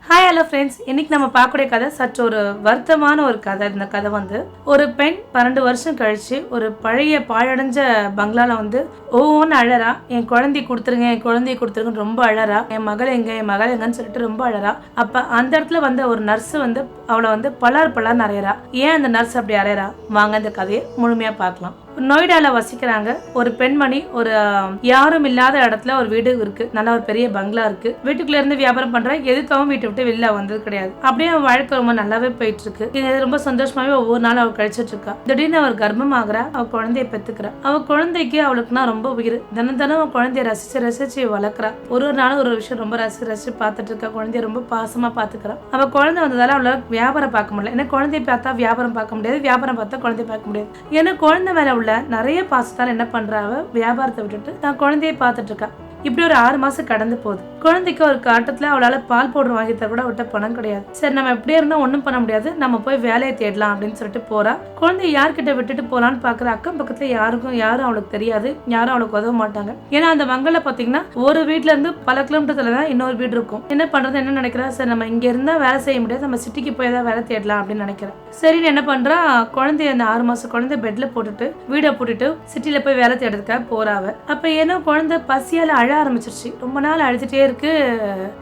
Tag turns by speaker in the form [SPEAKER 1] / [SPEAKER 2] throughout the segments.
[SPEAKER 1] Hi hello friends, இன்னைக்கு நம்ம பார்க்கக்கூடிய கதை சற்று ஒரு வருத்தமான ஒரு கதை. இந்த கதை வந்து ஒரு பெண் 12 வருஷம் கழிச்சு ஒரு பழைய பாழடைஞ்ச பங்களால வந்து ஒவ்வொன்று அழறா. என் குழந்தைய கொடுத்துருங்க, என் குழந்தைய கொடுத்துருங்கன்னு ரொம்ப அழறா. என் மகள் எங்கன்னு சொல்லிட்டு ரொம்ப அழறா. அப்ப அந்த இடத்துல வந்து ஒரு நர்ஸ் வந்து அவளை வந்து பலார்னு அறையறா. ஏன் அந்த நர்ஸ் அப்படி அறையறா? வாங்க இந்த கதையை முழுமையா பார்க்கலாம். நொய்டால வசிக்கிறாங்க ஒரு பெண்மணி. ஒரு யாரும் இல்லாத இடத்துல ஒரு வீடு இருக்கு, நல்ல ஒரு பெரிய பங்களா இருக்கு. வீட்டுக்குள்ள இருந்து வியாபாரம் பண்ற, எதுக்காகவும் வீட்டை விட்டு வெளில வந்தது கிடையாது. அப்படியே அவன் வாழ்க்கை ரொம்ப நல்லாவே போயிட்டு இருக்கு. இது ரொம்ப சந்தோஷமாவே ஒவ்வொரு நாளும் அவள் கழிச்சிட்டு இருக்கா. திடீர்னு அவர் கர்ப்பம் ஆகுறா. அவ குழந்தைய பெத்துக்கிறா. அவ குழந்தைக்கு அவளுக்குன்னா ரொம்ப உயிர். தினம் அவன் குழந்தைய ரசிச்சு வளர்க்குறா. ஒரு நாளும் ஒரு விஷயம் ரொம்ப ரசிச்சு பார்த்துட்டு இருக்கா. குழந்தைய ரொம்ப பாசமா பாத்துக்கிறா. அவ குழந்தை வந்ததால அவளால வியாபாரம் பார்க்க முடியல. ஏன்னா குழந்தைய பார்த்தா வியாபாரம் பார்க்க முடியாது, வியாபாரம் பார்த்தா குழந்தைய பார்க்க முடியாது. ஏன்னா குழந்தை மேல நிறைய பாசத்தால் என்ன பண்றா, வியாபாரத்தை விட்டுட்டு தான் குழந்தையை பார்த்துட்டு இருக்கா. இப்படி ஒரு 6 மாசம் கடந்து போகுது. குழந்தைக்கு ஒரு கட்டத்துல அவளால பால் பவுடர் வாங்கி தர கூட விட்ட பணம் கிடையாது. சரி, நம்ம எப்படியே இருந்தா ஒண்ணும் பண்ண முடியாது, நம்ம போய் வேலையை தேடலாம் அப்படின்னு சொல்லிட்டு போறா. குழந்தைய யார்கிட்ட விட்டுட்டு போலான்னு பாக்குற. அக்கம் பக்கத்துல யாரும் அவளுக்கு தெரியாது, யாரும் அவளுக்கு உதவ மாட்டாங்க. ஏன்னா அந்த மங்கள பாத்தீங்கன்னா ஒரு வீட்டுல இருந்து பல கிலோமீட்டர்ல தான் இன்னொரு வீடு இருக்கும். என்ன பண்றது, என்ன நினைக்கிறா, சரி நம்ம இங்க இருந்தா வேலை செய்ய முடியாது, நம்ம சிட்டிக்கு போய் தான் வேலை தேடலாம் அப்படின்னு நினைக்கிறேன். சரின்னு என்ன பண்றா, குழந்தைய அந்த 6 மாசம் குழந்தை பெட்ல போட்டுட்டு வீடை போட்டுட்டு சிட்டில போய் வேலை தேடுறதுக்காக போறாவ. அப்ப ஏன்னா குழந்தை பசியால அழ ஆரம்பிச்சிருச்சு. ரொம்ப நாள் அழுதுட்டே இருக்கு.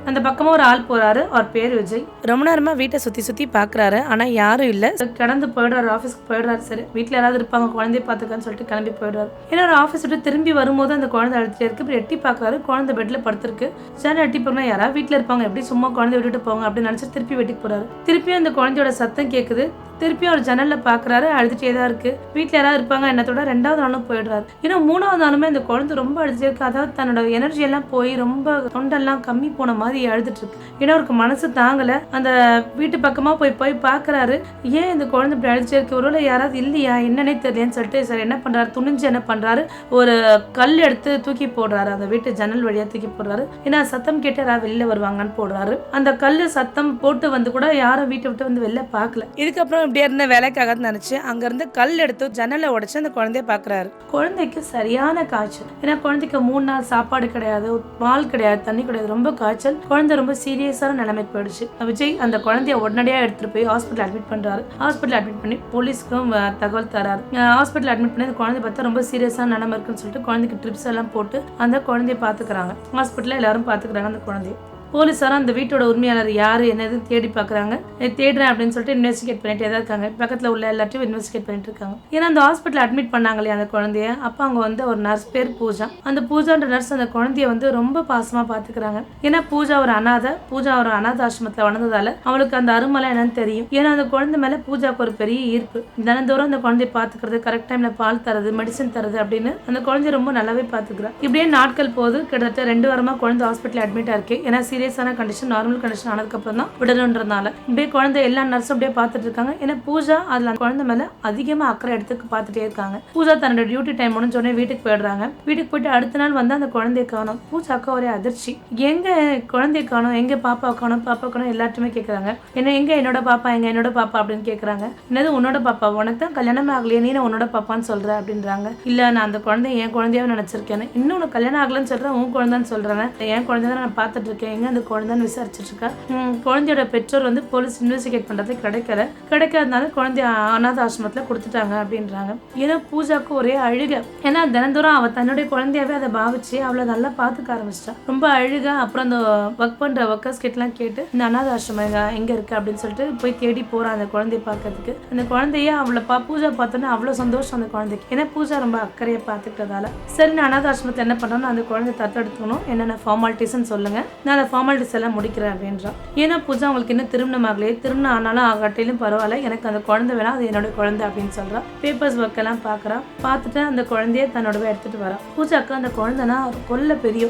[SPEAKER 1] அந்த பக்கமா ஒரு ஆள் போறாரு. அவர் பேர் விஜய். ரொம்ப நேரமா வீட்டை சுத்தி பாக்குறாரு. ஆனா யாரும் இல்ல. கடந்து போயிடுறாரு, ஆபீஸ்க்கு போயிடுறாரு. சரி, வீட்டுல யாராவது இருப்பாங்க, குழந்தைய பாத்துக்கான்னு சொல்லிட்டு கிளம்பி போயிடுறாரு. ஏன்னா ஒரு ஆபீஸ் விட்டு திரும்பி வரும்போது அந்த குழந்தை அழுதுட்டே இருக்கு. இப்படி எட்டி பாக்குறாரு, குழந்தை பெட்ல படுத்திருக்கு. சரி, எட்டி போனா யாராவது வீட்டுல இருப்பாங்க, எப்படி சும்மா குழந்தைய விட்டுட்டு போங்க அப்படின்னு நினைச்சு திருப்பி வெட்டிக்கு போறாரு. திருப்பி அந்த குழந்தையோட சத்தம் கேக்குது. திருப்பி அவர் ஜன்னல்ல பாக்குறாரு, அழுதுட்டே தான் இருக்கு. வீட்டுல யாராவது இருப்பாங்க என்னத்தோட 2வது நாளும் போயிடுறாரு. ஏன்னா 3வது நாளுமே அந்த குழந்தை ரொம்ப அழுதுட்டே இருக்கு. அதாவது தன்னோட எனர்ஜி எல்லாம் போய் ரொம்ப தொண்டெல்லாம் கம்மி போன மாதிரி அழுதுட்டு இருக்கு. ஏன்னா அவருக்கு மனசு தாங்கல. அந்த வீட்டு பக்கமா போய் பாக்குறாரு. ஏன் இந்த குழந்தை இப்படி அழுதுட்டே இருக்கு, ஒருவேளை யாராவது இல்லையா என்னன்னே தெரியலன்னு சொல்லிட்டு சரி என்ன பண்றாரு, துணிஞ்சு என்ன பண்றாரு, ஒரு கல் எடுத்து தூக்கி போடுறாரு. அந்த வீட்டு ஜன்னல் வழியா தூக்கி போடுறாரு. ஏன்னா சத்தம் கேட்டு யாராவது வெளில வருவாங்கன்னு போடுறாரு. அந்த கல்லு சத்தம் போட்டு வந்து கூட யாரும் வீட்டை விட்டு வந்து வெளில பாக்கல. இதுக்கப்புறம் இப்படியே இருந்த வேலைக்காக நினைச்சு அங்க இருந்து கல் எடுத்து ஜன்னலை உடைச்சு அந்த குழந்தைய பாக்குறாரு. குழந்தைக்கு சரியான காய்ச்சல். ஏன்னா குழந்தைக்கு 3 நாள் சாப்பாடு கிடையாது, பால் கிடையாது, தண்ணி கிடையாது, ரொம்ப காய்ச்சல். குழந்தை ரொம்ப சீரியஸான நிலைமைக்கு போயிடுச்சு. விஜய் அந்த குழந்தைய உடனடியா எடுத்துட்டு போய் ஹாஸ்பிட்டல் அட்மிட் பண்றாரு. ஹாஸ்பிட்டல் அட்மிட் பண்ணி போலீஸ்க்கும் தகவல் தராரு. ஹாஸ்பிட்டல் அட்மிட் பண்ணி அந்த குழந்தை பார்த்தா ரொம்ப சீரியஸான நிலைமை இருக்குன்னு சொல்லிட்டு குழந்தைக்கு ட்ரிப்ஸ் எல்லாம் போட்டு அந்த குழந்தைய பாத்துக்கிறாங்க. ஹாஸ்பிட்டல்ல எல்லாரும் பாத்துக்கிறாங்க அந்த குழந்தைய. போலீஸாரும் அந்த வீட்டோட உரிமையாளர் யாரு என்னது தேடி பாக்குறாங்க. தேடுறேன் அப்படின்னு சொல்லிட்டு இன்வெஸ்டிகேட் பண்ணிட்டே தான் இருக்காங்க. பக்கத்துல உள்ள எல்லாத்தையும் இன்வெஸ்டிகேட் பண்ணிட்டு இருக்காங்க. ஏன்னா அந்த ஹாஸ்பிட்டல் அட்மிட் பண்ணாங்களே அந்த குழந்தைய, அப்ப அவங்க வந்து ஒரு நர்ஸ் பேர் பூஜா. அந்த பூஜான்ற நர்ஸ் அந்த குழந்தைய வந்து ரொம்ப பாசமா பாத்துக்கிறாங்க. ஏன்னா பூஜா ஒரு அனாத ஆசிரமத்துல வளர்ந்ததால அவளுக்கு அந்த அருமலை என்னன்னு தெரியும். ஏன்னா அந்த குழந்தை மேல பூஜாக்கு ஒரு பெரிய ஈர்ப்பு. தினந்தோறும் அந்த குழந்தைய பாத்துக்கிறது, கரெக்ட் டைம்ல பால் தரது, மெடிசன் தரது அப்படின்னு அந்த குழந்தைய ரொம்ப நல்லாவே பாத்துக்கிறா. இப்படியே நாட்கள் போது. கிட்டத்தட்ட 2 வாரமா குழந்தை ஹாஸ்பிட்டல் அட்மிட் ஆயிருக்கு. ஏன்னா சீரியஸான கண்டிஷன், நார்மல் கண்டிஷன் ஆனதுக்கு அப்புறம் தான் விடணுன்றதுனால இப்படியே குழந்தை எல்லா நர்ஸும் அப்படியே பார்த்துட்டு இருக்காங்க. ஏன்னா பூஜா அதுல குழந்தை மேல அதிகமா அக்கறை எடுத்து பார்த்துட்டே இருக்காங்க. பூஜா தன்னோட டியூட்டி டைம் முடிஞ்ச உடனே வீட்டுக்கு போயிடுறாங்க. வீட்டுக்கு போயிட்டு அடுத்த நாள் வந்து அந்த குழந்தைய காணும். பூஜாக்கு ஒரே அதிர்ச்சி. எங்க குழந்தைய காணும், எங்க பாப்பா காணும் எல்லாருமே கேட்கறாங்க. என்னோட பாப்பா அப்படின்னு கேட்கறாங்க. என்னது உன்னோட பாப்பா, உனக்கு தான் கல்யாணமே ஆகலையே, நீ உன்னோட பாப்பான்னு சொல்ற அப்படின்றாங்க. இல்ல, நான் அந்த குழந்தை என் குழந்தையாவே நினைச்சிருக்கேன். இன்னொன்னு கல்யாணம் ஆகலன்னு சொல்றேன், உன் குழந்தைன்னு சொல்றேன், என் குழந்தை நான் பார்த்துட்டு இருக்கேன், எங்க அந்த குழந்தை விசாரிச்சுட்டு இருக்கா. குழந்தையோட பெற்றோர் வந்து போலீஸ் இன்வெஸ்டிகேட் பண்றது கிடைக்காதனால குழந்தைய அனாத ஆசிரமத்துல கொடுத்துட்டாங்க அப்படின்றாங்க. ஏன்னா பூஜாக்கு ஒரே அழுக. ஏன்னா தினந்தோறும் அவ தன்னுடைய குழந்தையாவே அதை பாவிச்சு அவளை நல்லா பாத்துக்க ஆரம்பிச்சிட்டா. ரொம்ப அழுக. அப்புறம் அந்த ஒர்க் பண்ற ஒர்க்கர்ஸ் கிட்ட எல்லாம் கேட்டு இந்த அனாத ஆசிரமம் எங்க இருக்கு அப்படின்னு சொல்லிட்டு போய் தேடி போறா அந்த குழந்தைய பாக்கிறதுக்கு. அந்த குழந்தைய அவளை பூஜா பார்த்தோன்னா அவ்வளவு சந்தோஷம் அந்த குழந்தைக்கு. ஏன்னா பூஜா ரொம்ப அக்கறையை பாத்துக்கிறதால சரி நான் அனாத ஆசிரமத்தை என்ன பண்றேன்னு அந்த குழந்தைய தத்தெடுத்துக்கணும், என்னென்ன ஃபார்மாலிட்டிஸ்ன்னு சொல்லுங்க, நான் அந்த ஃபார்மாலிட்டிஸ் எல்லாம் முடிக்கிறேன் அப்படின்றான். ஏன்னா பூஜா அவங்களுக்கு இன்னும் திருமணம் ஆகலையே, திருமணம் ஆனாலும் ஆகட்டிலும் பரவாயில்ல, எனக்கு அந்த குழந்தை வேணா, அது என்னோட குழந்தை அப்படின்னு சொல்றா. பேப்பர்ஸ் ஒர்க் எல்லாம் பாக்குறா. பார்த்துட்டு அந்த குழந்தைய தன்னோட எடுத்துட்டு வரா. பூஜாக்கு அந்த குழந்தைனா கொல்ல பெரிய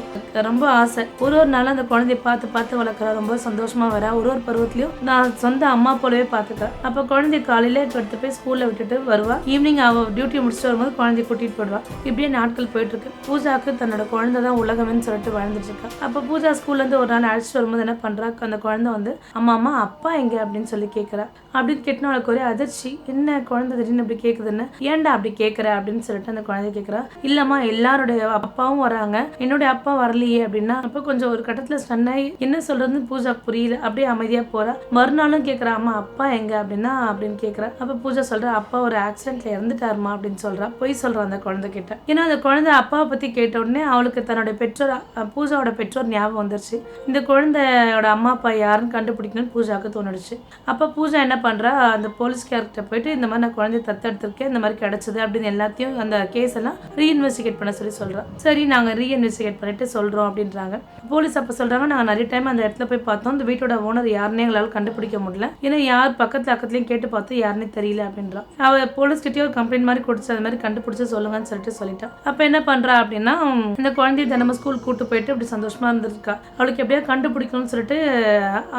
[SPEAKER 1] ரொம்ப ஆசை. ஒரு நாள் அந்த குழந்தைய பார்த்து வளர்க்குறா. ரொம்ப சந்தோஷமா வரா. ஒரு பருவத்திலயும் நான் சொந்த அம்மா போலவே பாத்துக்கிறா. அப்ப குழந்தை காலையில எடுத்து போய் ஸ்கூல்ல விட்டுட்டு வருவா. ஈவினிங் அவ டியூட்டி முடிச்சுட்டு வரும்போது குழந்தைய கூட்டிட்டு போயிடுவா. இப்படியே நாட்கள் போயிட்டு இருக்கு. பூஜாக்கு தன்னோட குழந்தை தான் உலகம்னு சொல்லிட்டு வாழ்ந்துட்டு இருக்கா. அப்ப பூஜா ஸ்கூல்ல இருந்து ஒரு நாள் மாதிரி அழைச்சிட்டு வரும்போது என்ன பண்றா, அந்த குழந்தை வந்து அம்மா அம்மா அப்பா எங்க அப்படின்னு சொல்லி கேட்குறா. அப்படின்னு கேட்டோன்னா அவளுக்கு ஒரே அதிர்ச்சி, என்ன குழந்தை திடீர்னு அப்படி கேட்குதுன்னு. ஏன்டா அப்படி கேட்குற அப்படின்னு சொல்லிட்டு அந்த குழந்தை கேட்குறா. இல்லம்மா எல்லாருடைய அப்பாவும் வராங்க, என்னுடைய அப்பா வரலையே அப்படின்னா. அப்போ கொஞ்சம் ஒரு கட்டத்தில் ஸ்டன்னாகி என்ன சொல்றதுன்னு பூஜா புரியல, அப்படியே அமைதியாக போறா. மறுநாளும் கேட்குறா, அம்மா அப்பா எங்க அப்படின்னா அப்படின்னு கேட்குறா. அப்போ பூஜா சொல்றா, அப்பா ஒரு ஆக்சிடென்ட்ல இறந்துட்டாருமா அப்படின்னு சொல்றா. பொய் சொல்றா அந்த குழந்தை கிட்ட. ஏன்னா அந்த குழந்தை அப்பாவை பத்தி கேட்ட உடனே அவளுக்கு தன்னுடைய பெற்றோர் பூஜாவோட பெற்றோர் ஞாபகம் வந்துருச்சு. இந்த குழந்தையோட அம்மா அப்பா யாருன்னு கண்டுபிடிக்கணும்னு பூஜாவுக்கு தோணுடுச்சு. அப்போ பூஜா என்ன பண்றா, அந்த போலீஸ்கார்கிட்ட போயிட்டு இந்த மாதிரி நான் குழந்தைய தத்தெடுத்திருக்கேன், இந்த மாதிரி கிடைச்சது அப்படின்னு எல்லாத்தையும் அந்த கேஸ் எல்லாம் ரீஇன்வெஸ்டிகேட் பண்ண சொல்றா. சரி நாங்க ரீஇன்வெஸ்டிகேட் பண்ணிட்டு சொல்றோம் அப்படின்றாங்க. போலீஸ் அப்ப சொல்றாங்க, நாங்க நிறைய டைம் அந்த இடத்துல போய் பார்த்தோம், இந்த வீட்டோட ஓனர் யாருன்னே எங்களால் கண்டுபிடிக்க முடியல, ஏன்னா யார் பக்கத்துலயும் கேட்டு பார்த்தோம் யாருன்னே தெரியல அப்படின்றா. அவ போலீஸ் கிட்டே ஒரு கம்ப்ளைண்ட் மாதிரி கொடுத்து அது மாதிரி கண்டுபிடிச்சு சொல்லுங்கன்னு சொல்லிட்டா. அப்ப என்ன பண்றா அப்படின்னா, இந்த குழந்தைய தினமும் ஸ்கூல் கூட்டு போயிட்டு அப்படி சந்தோஷமா இருந்திருக்கா. அவளுக்கு எப்படியா கண்டுபிடிக்கணும்னு சொல்லிட்டு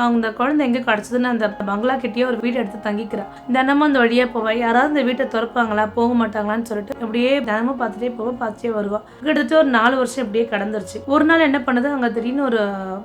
[SPEAKER 1] அந்த குழந்தை எங்க கிடைச்சதுன்னு அந்த பங்களா கிட்டேயே ஒரு வீடு எடுத்து தங்கிக்கிறா. தினமும் அந்த வழியா போவா, யாராவது இந்த வீட்டை திறப்பாங்களா போக மாட்டாங்களான்னு சொல்லிட்டு அப்படியே தினமும் பார்த்துட்டே வருவா. கிட்டத்தட்ட ஒரு 4 வருஷம் இப்படியே கடந்துருச்சு. ஒரு நாள் என்ன பண்ணுது, அங்க திடீர்னு ஒரு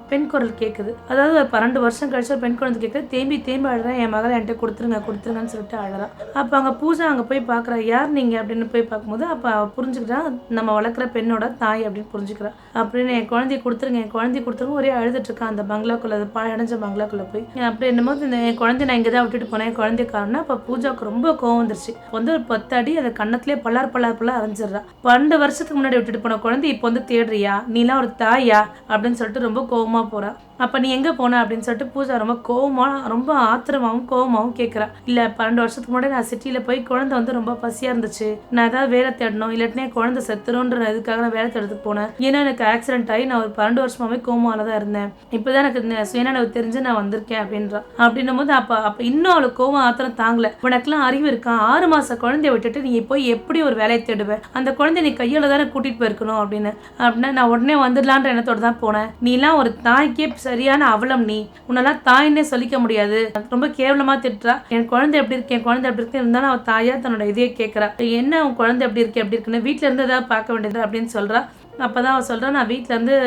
[SPEAKER 1] பெண் குரல் கேட்குது. அதாவது ஒரு 12 வருஷம் கழிச்சு ஒரு பெண் குழந்தை கேட்குது, தேம்பி அழுறா, என் மகளை என்கிட்ட கொடுத்துருங்கன்னு சொல்லிட்டு அழறா. அப்ப அங்க பூஜா அங்க போய் பாக்குறா, யார் நீங்க அப்படின்னு போய் பார்க்கும்போது அப்ப புரிஞ்சுக்கிறா, நம்ம வளர்க்குற பெண்ணோட தாய் அப்படின்னு புரிஞ்சுக்கிறா. அப்படின்னு என் குழந்தைய கொடுத்துருங்க ஒரே அழுதுட்டு இருக்கா அந்த பங்களாக்குள்ள, பாழடைஞ்ச பங்களாக்குள்ள போய். அப்படி என்னமோது இந்த என் குழந்தைய நான் இங்கதான் விட்டுட்டு போனேன், என் குழந்தைய காரணம். அப்ப பூஜாவுக்கு ரொம்ப கோவம் வந்துருச்சு. வந்து ஒரு 10 அடி அந்த கண்ணத்திலே பல்லார் அரைஞ்சிடறா. 12 வருஷத்துக்கு முன்னாடி விட்டுட்டு போன குழந்தை இப்போ வந்து தேடுறியா, நீலாம் ஒரு தாயா அப்படின்னு சொல்லிட்டு ரொம்ப கோவமா போறா. அப்ப நீ எங்க போன அப்படின்னு சொல்லிட்டு பூஜா ரொம்ப கோவமா ரொம்ப ஆத்திரமாவும் கோவமாவும் கேட்கறா. இல்ல 12 வருஷத்துக்கு முன்னாடி நான் சிட்டியில போய் குழந்தை வந்து ரொம்ப பசியா இருந்துச்சு, நான் ஏதாவது வேலை தேடணும், இல்லாட்டினா குழந்தை செத்துருன்ற இதுக்காக நான் வேலை தேடுறதுக்கு போனேன். ஏன்னா எனக்கு ஆக்சிடென்ட் ஆகி நான் ஒரு 12 வருஷமாவே கோமாலதான் இருந்தேன், இப்பதான் எனக்கு சுயநலவு தெரிஞ்சு நான் வந்திருக்கேன் அப்படின்றா. அப்படின்னும் போது அப்ப இன்னும் அவளுக்கு கோவம் ஆத்திரம் தாங்கல. உனக்குலாம் அறிவு இருக்கா, 6 மாச குழந்தைய விட்டுட்டு நீ போய் எப்படி ஒரு வேலையை தேடுவேன், அந்த குழந்தைய நீ கையால தானே கூட்டிட்டு போயிருக்கணும் அப்படின்னா நான் உடனே வந்துடலான்ற எண்ணத்தோட தான் போனேன். நீ எல்லாம் ஒரு தாய்க்கே சரியான அவலம், நீ உன்னெல்லாம் தாயின்னே சொல்லிக்க முடியாது, ரொம்ப கேவலமா திட்டுறா. என் குழந்தை எப்படி இருக்கு இருந்தாலும் அவ தாயா தன்னோட இதையே கேட்கறா. என்ன உன் குழந்தை எப்படி இருக்குன்னு வீட்டுல இருந்து ஏதாவது பார்க்க வேண்டியது அப்படின்னு சொல்றா. அப்போதான் அவள் சொல்கிறா, நான் வீட்டில் இருந்து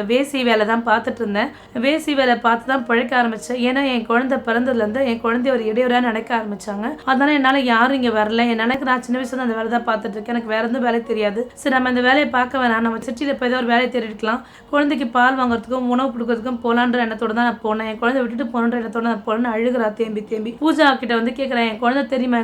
[SPEAKER 1] வேசி வேலை தான் பார்த்துட்டு இருந்தேன், வேசி வேலை பார்த்து தான் பழைக்க ஆரம்பித்தேன். ஏன்னா என் குழந்தை பிறந்ததுலேருந்து என் குழந்தைய ஒரு இடையூறாக நினைக்க ஆரம்பித்தாங்க. அதனால் என்னால் யாரும் இங்கே வரல, எனக்கு நான் சின்ன வயசுல அந்த வேலை தான் பார்த்துட்டு இருக்கேன், எனக்கு வேறு எதுவும் வேலை தெரியாது. சரி நம்ம இந்த வேலையை பார்க்க வேணாம், நம்ம சிட்டியில் போய் ஏதாவது ஒரு வேலையை தேடிக்கலாம், குழந்தைக்கு பால் வாங்குறதுக்கும் உணவு கொடுக்கறதுக்கும் போகலான்ற எண்ணத்தோடு தான் நான் போனேன், என் குழந்தை விட்டுட்டு போகணுன்ற எண்ணத்தோடு நான் போனேன்னு அழுகிறா தேம்பி. பூஜா கிட்ட வந்து கேட்குறேன், என் குழந்தை தெரியுமா,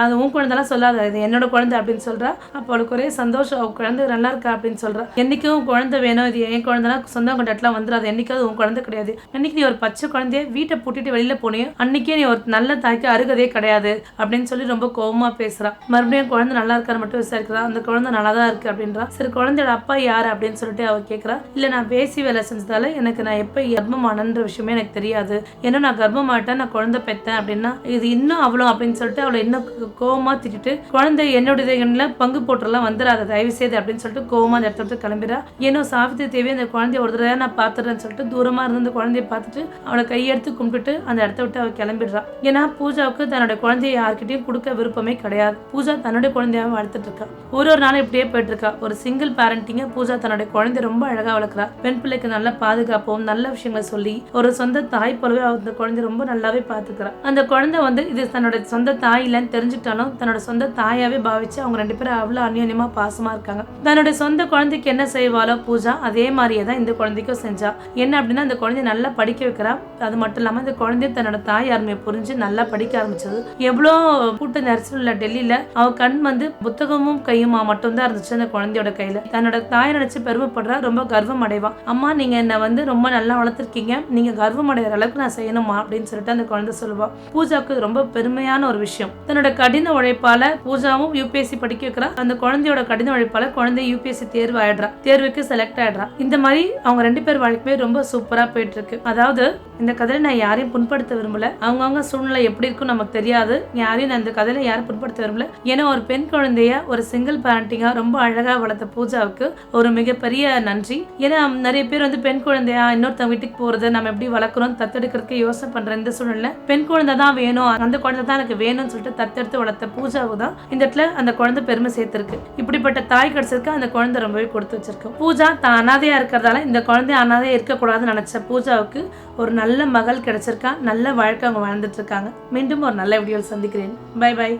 [SPEAKER 1] அது உன் குழந்தைலாம் சொல்லாத, இது என்னோட குழந்தை அப்படின்னு சொல்கிறா. அப்போ அவளுக்கு ஒரே சந்தோஷம், அவள் குழந்தை நல்லா இருக்கா அப்படின்னு சொல்றா. என்னைக்கும் குழந்தை வேணும், இது என் குழந்தைனா சொந்தம் கொண்டாட்டலாம் வந்துடாது, என்னைக்காவது உன் குழந்தை கிடையாது, அன்னைக்கு நீ ஒரு பச்சை குழந்தைய வீட்டை பூட்டிட்டு வெளியில போனியோ அன்னைக்கே நீ ஒரு நல்ல தாய்க்கு அருகதே கிடையாது அப்படின்னு சொல்லி ரொம்ப கோவமா பேசுறா. மறுபடியும் குழந்தை நல்லா இருக்காரு மட்டும் விசாரிக்கிறா. அந்த குழந்தை நல்லா தான் இருக்கு அப்படின்றா. சரி குழந்தையோட அப்பா யாரு அப்படின்னு சொல்லிட்டு அவ கேட்கறா. இல்ல நான் வேசி வேலை செஞ்சதால எனக்கு நான் எப்ப கர்ப்பமானன்ற விஷயமே எனக்கு தெரியாது, ஏன்னா நான் கர்ப்பமாட்டேன், நான் குழந்தை பெற்றேன் அப்படின்னா இது இன்னும் அவ்வளோ அப்படின்னு சொல்லிட்டு அவளை இன்னும் கோவமா திட்டிட்டு, குழந்தை என்னுடைய பங்கு போட்டுலாம் வந்துடாத தயவு செய்து அப்படின்னு சொல்லிட்டு கோவமா அந்த இடத்த கிளம்பிடா. ஏன்னோ சாவித்திரி தேவி அந்த குழந்தைய ஒரு தடவை நான் பார்த்துறேன்னு சொல்லிட்டு தூரமா இருந்து அந்த குழந்தைய பார்த்துட்டு அவளை கையெடுத்து கும்பிட்டு அந்த இடத்த விட்டு அவ கிளம்பிடுறா. ஏன்னா பூஜாவுக்கு தன்னோட குழந்தைய யார்கிட்டயும் கொடுக்க விருப்பமே கிடையாது. பூஜா தன்னுடைய குழந்தையாவே வளர்த்துட்டு இருக்கா. ஒரு நாளும் இப்படியே போயிட்டு இருக்கா. ஒரு சிங்கிள் பேரண்டிங்க பூஜா தன்னுடைய குழந்தைய ரொம்ப அழகா வளர்க்குறா. பெண் பிள்ளைக்கு நல்ல பாதுகாப்பும் நல்ல விஷயங்களை சொல்லி ஒரு சொந்த தாய் போலவே அந்த குழந்தைய ரொம்ப நல்லாவே பார்த்துக்கிறா. அந்த குழந்தை வந்து இது தன்னோட சொந்த தாய் இல்லைன்னு தெரிஞ்சுட்டாலும் தன்னோட சொந்த தாயாவே பாவிச்சு அவங்க 2 பேரும் அவ்வளவு அந்யோன்யமா பாசமா இருக்காங்க. தன்னுடைய சொந்த குழந்தைக்கு என்ன செய்வாளோ பூஜா அதே மாதிரியே தான் இந்த குழந்தைக்கும் செஞ்சா. என்ன அப்படின்னா இந்த குழந்தைய நல்லா படிக்க வைக்கிறா. அது மட்டும் இல்லாம இந்த குழந்தைய தன்னோட தாய் அருமையை புரிஞ்சு நல்லா படிக்க ஆரம்பிச்சது. எவ்வளோ கூட்ட நெரிசல் உள்ள டெல்லியில அவ கண் வந்து புத்தகமும் கையுமா மட்டும்தான் இருந்துச்சு அந்த குழந்தையோட கையில. தன்னோட தாயை நினைச்சு பெருமைப்படுறா, ரொம்ப கர்வம் அடைவா. அம்மா நீங்க என்ன வந்து ரொம்ப நல்லா வளர்த்துருக்கீங்க, நீங்க கர்வம் அடைகிற அளவுக்கு நான் செய்யணுமா அப்படின்னு சொல்லிட்டு அந்த குழந்தை சொல்லுவா. பூஜாவுக்கு ரொம்ப பெருமையான ஒரு விஷயம். தன்னோட கடின உழைப்பால பூஜாவும் யூபிஎஸ்சி படிக்க வைக்கிறா. அந்த குழந்தையோட கடின உழைப்பால குழந்தை யூபிஎஸ்சி தேர்வு ஆயிடுறா, தேர்வுக்கு செலக்ட் ஆயிடுறா. இந்த மாதிரி அவங்க 2 பேர் வாழ்க்கையுமே ரொம்ப சூப்பரா போயிட்டு இருக்கு. அதாவது இந்த கதையில நான் யாரையும் புண்படுத்த விரும்பல, அவங்கவுங்க சூழ்நிலை எப்படி இருக்கும் நமக்கு தெரியாது, யாரையும் நான் இந்த கதையில யாரும் புண்படுத்த விரும்பல. ஏன்னா ஒரு பெண் குழந்தைய ஒரு சிங்கிள் பேரண்டிங்கா ரொம்ப அழகா வளர்த்த பூஜாவுக்கு ஒரு மிகப்பெரிய நன்றி. ஏன்னா நிறைய பேர் வந்து பெண் குழந்தையா இன்னொருத்தவங்க வீட்டுக்கு போறது, நம்ம எப்படி வளர்க்குறோம் தத்தெடுக்கிறதுக்கு யோசனை பண்ற இந்த சூழ்நிலை பெண் குழந்தை தான் வேணும், அந்த குழந்தை தான் எனக்கு வேணும்னு சொல்லிட்டு தத்தெடுத்து வளர்த்த பூஜாவுக்கு தான் இந்த இடத்துல அந்த குழந்தை பெருமை சேர்த்திருக்கு. இப்படிப்பட்ட தாய் கிடைச்சிருக்கு, அந்த குழந்தை குழந்தை ரொம்பவே கொடுத்து வச்சிருக்கு. பூஜா தான் அனாதையா இருக்கிறதால இந்த குழந்தை அனாதையா இருக்கக்கூடாதுன்னு நினைச்ச பூஜாவுக்கு ஒரு நல்ல மகள் கிடைச்சிருக்கா. நல்ல வாழ்க்கை அவங்க வாழ்ந்துட்டு இருக்காங்க. மீண்டும் ஒரு நல்ல வீடியோவில் சந்திக்கிறேன். Bye by.